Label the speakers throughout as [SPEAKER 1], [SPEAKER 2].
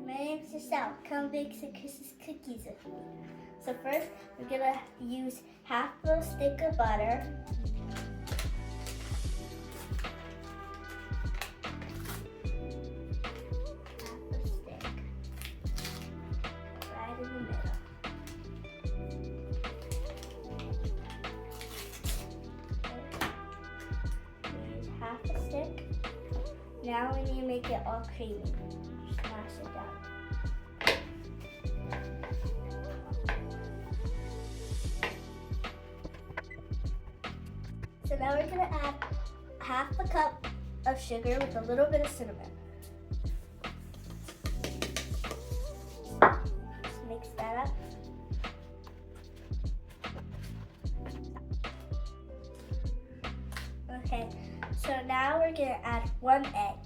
[SPEAKER 1] my name is Giselle. Come bake some Christmas cookies with me. So first, we're gonna use half a stick of butter. Half a stick. Right in the middle. Okay. We use half a stick. Now we need to make it all creamy. Just mash it down. So now we're gonna add half a cup of sugar with a little bit of cinnamon. Just mix that up. Okay, so now we're gonna add 1 egg.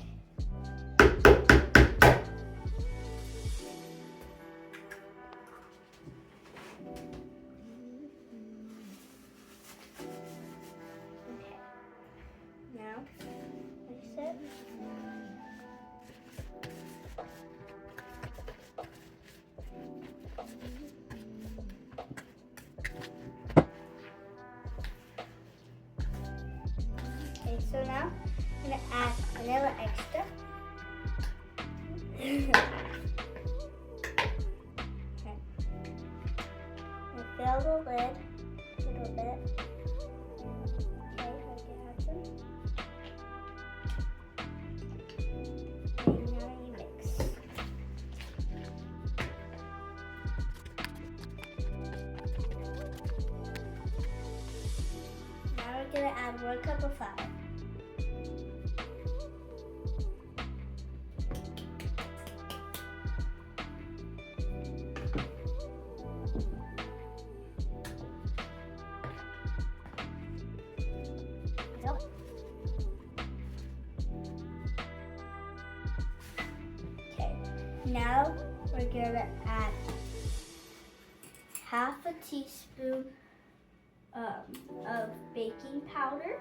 [SPEAKER 1] Now, mix it. Okay, so now I'm gonna add vanilla extra. Okay. And fill the lid a little bit. Okay, I can add some. And now you mix. Now we're gonna add 1 cup of flour. Okay, now we're gonna add half a teaspoon of baking powder.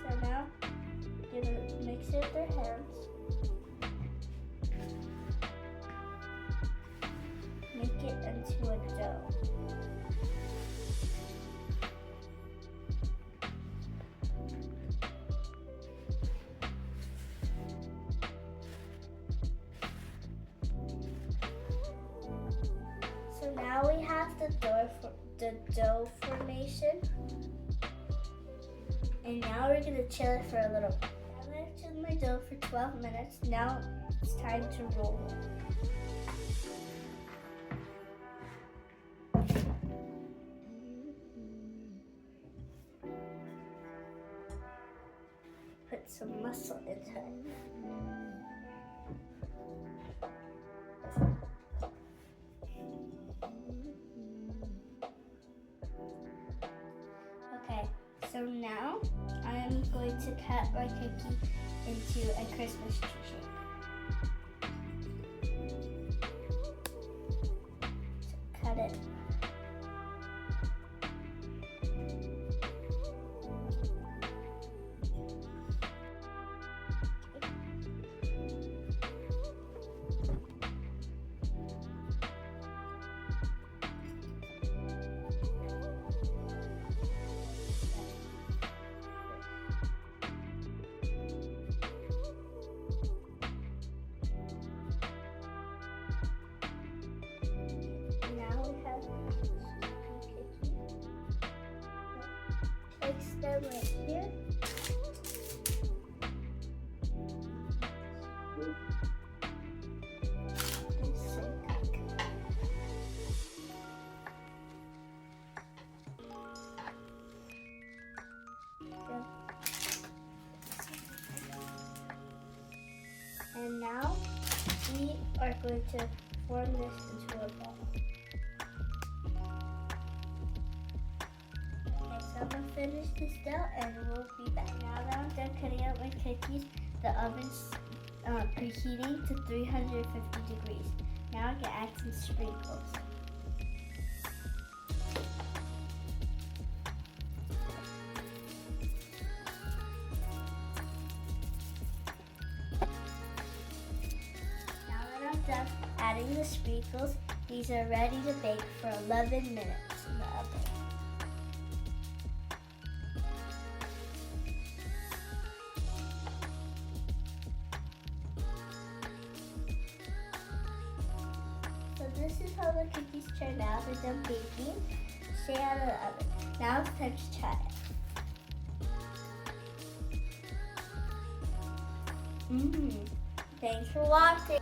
[SPEAKER 1] So now, you're gonna mix it with your hands. Make it into a dough. So now we have the dough formation. And now we're gonna chill it for a little bit. I'm gonna chill my dough for 12 minutes. Now it's time to roll. Put some muscle into it. Okay, so now I'm going to cut my cookie into a Christmas tree shape. So cut it. Place them right here. And now we are going to form this into a ball. finish this dough and we'll be back. Now that I'm done cutting out my cookies, the oven's preheating to 350 degrees. Now I can add some sprinkles. Now that I'm done adding the sprinkles, these are ready to bake for 11 minutes in the oven. So this is how the cookies turned out. They're done baking. Stay out of the oven. Now it's time to try it. Thanks for watching.